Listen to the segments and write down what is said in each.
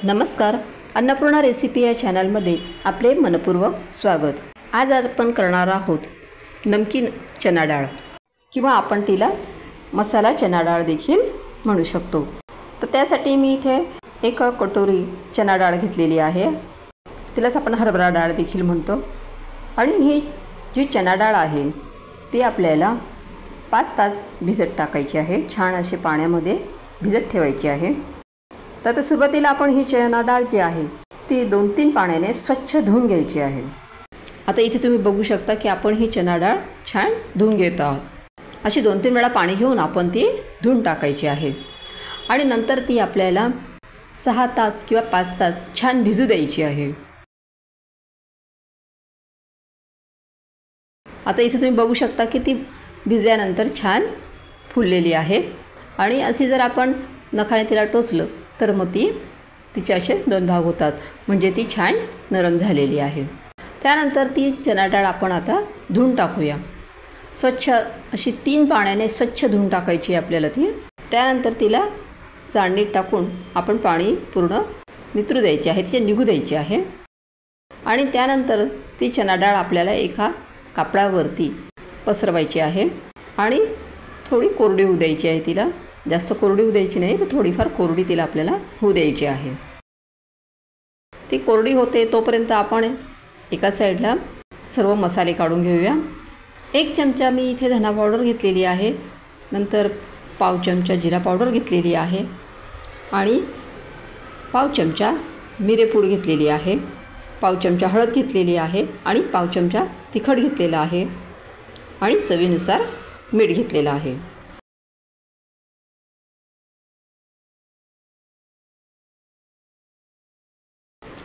नमस्कार, अन्नपूर्णा रेसिपी या चॅनलमध्ये आपले मनपूर्वक स्वागत। आज आपण करणार आहोत नमकीन चना डाळ किंवा आपण तिला मसाला चना डाळ देखील म्हणू शकतो। तर त्यासाठी मी इथे एक कटोरी चना डाळ घेतलेली आहे, तिलाच आपण हरभरा डाळ देखील म्हणतो। आणि ही जी चना डाळ आहे ती आपल्याला 5 तास भिजत टाकायची आहे, छान असे पाण्यामध्ये भिजत ठेवायची आहे। तर सुरुवातीला आपण ही चना डाळ जी आहे ती 2-3 पाण्याने स्वच्छ धुवून घ्यायची आहे। आता इथे तुम्ही बघू शकता की आपण ही चना डाळ छान धुवून घेत आहोत। अशी 2-3 वेळा पाणी घेऊन आपण ती धुवून टाकायची आहे आणि नंतर ती आपल्याला 6 तास किंवा 5 तास छान भिजू द्यायची आहे। आता इथे तुम्ही बघू शकता की ती भिजल्यानंतर छान फुललेली आहे आणि अशी जर आपण नखाने तिला टोचलं तर मग तिचे असे 2 भाग होतात, म्हणजे ती छान नरम झालेली आहे। त्यानंतर ती चना डाळ आपण आता धुवून टाकूया। स्वच्छ अशी 3 पाण्याने स्वच्छ धुवून टाकायची आपल्याला ती। त्यानंतर तिला चाळणीत टाकून आपण पाणी पूर्ण नितरू द्यायचे आहे, तिचे निघू द्यायचे आहे। आणि त्यानंतर ती चना डाळ आपल्याला एका कापडावरती पसरवायची आहे आणि थोडी कोरडी होऊ द्यायची आहे तिला। जास्त कोरडी होऊ द्यायची नाही, तर थोडीफार कोरडी तिला आपल्याला होऊ द्यायची आहे। ती कोरडी होते तोपर्यंत आपण एका साईडला सर्व मसाले काढून घेऊया। 1 चमचा मी इथे धना पावडर घेतलेली आहे, नंतर पाव चमचा जिरा पावडर घेतलेली आहे आणि पाव चमचा मिरेपूड घेतलेली आहे, पाव चमचा हळद घेतलेली आहे आणि पाव चमचा तिखट घेतलेला आहे आणि चवीनुसार मीठ घेतलेलं आहे।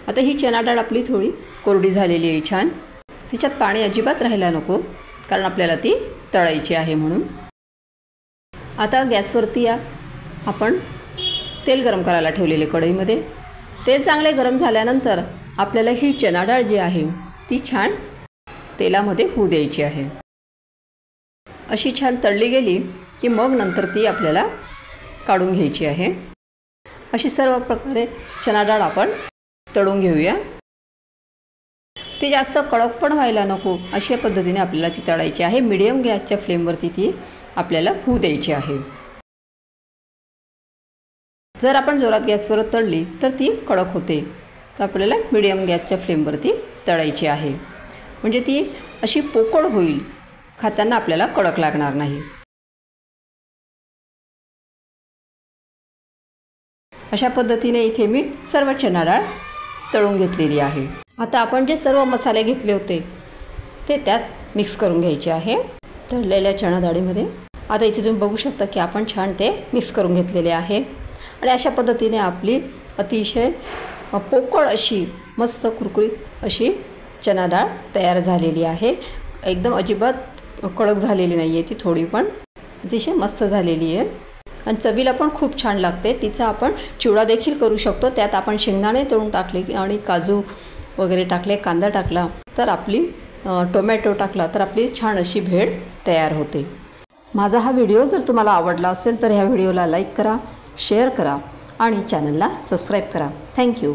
आता ही चना डाळ आपली थोडी कोरडी झालेली आहे छान, तिच्यात पाणी अजिबात राहायला नको, कारण आपल्याला ती तळायची आहे म्हणून। आता गॅसवरती आपण तेल गरम करायला ठेवलेले कढईमध्ये। तेल चांगले गरम झाल्यानंतर आपल्याला ही चना डाळ जी आहे ती छान तेलामध्ये होऊ द्यायची आहे। अशी छान तळली गेली की मग नंतर ती आपल्याला काढून घ्यायची आहे। अशी सर्व प्रकारे चना डाळ आपण तळून घेऊया। ती जास्त कडक पण व्हायला नको, अशा पद्धतीने आपल्याला ती तळायची आहे। मीडियम गॅसच्या फ्लेमवरती ती आपल्याला होऊ द्यायची आहे। जर आपण जोरात गॅसवर तळली तर ती कडक होते, तर आपल्याला मीडियम गॅसच्या फ्लेमवरती तळायची आहे, म्हणजे ती अशी पोकळ होईल, खाताना आपल्याला कडक लागणार नाही। अशा पद्धतीने इथे मी सर्व चना डाळ तळून घेतलेली आहे। आता आपण जे सर्व मसाले घेतले होते ते त्यात मिक्स करून घ्यायचे आहे तळलेल्या चना डाळीमध्ये। आता इथे तुम्ही बघू शकता की आपण छान ते मिक्स करून घेतलेले आहे आणि अशा पद्धतीने आपली अतिशय पोकळ अशी मस्त कुरकुरीत अशी चना डाळ तयार झालेली आहे। एकदम अजिबात कडक झालेली नाही आहे, ती थोडी पण अतिशय मस्त झालेली आहे आणि चवीला पण खूप छान लागते। तिचा आपण चिवडा देखील करू शकतो, त्यात आपण शेंगदाणे तळून टाकले आणि काजू वगैरे टाकले, कांदा टाकला तर आपली टोमॅटो टाकला तर आपली छान अशी भेळ तयार होते। माझा हा व्हिडिओ जर तुम्हाला आवडला असेल तर ह्या व्हिडिओला लाईक करा, शेअर करा आणि चॅनलला सबस्क्राईब करा। थँक्यू।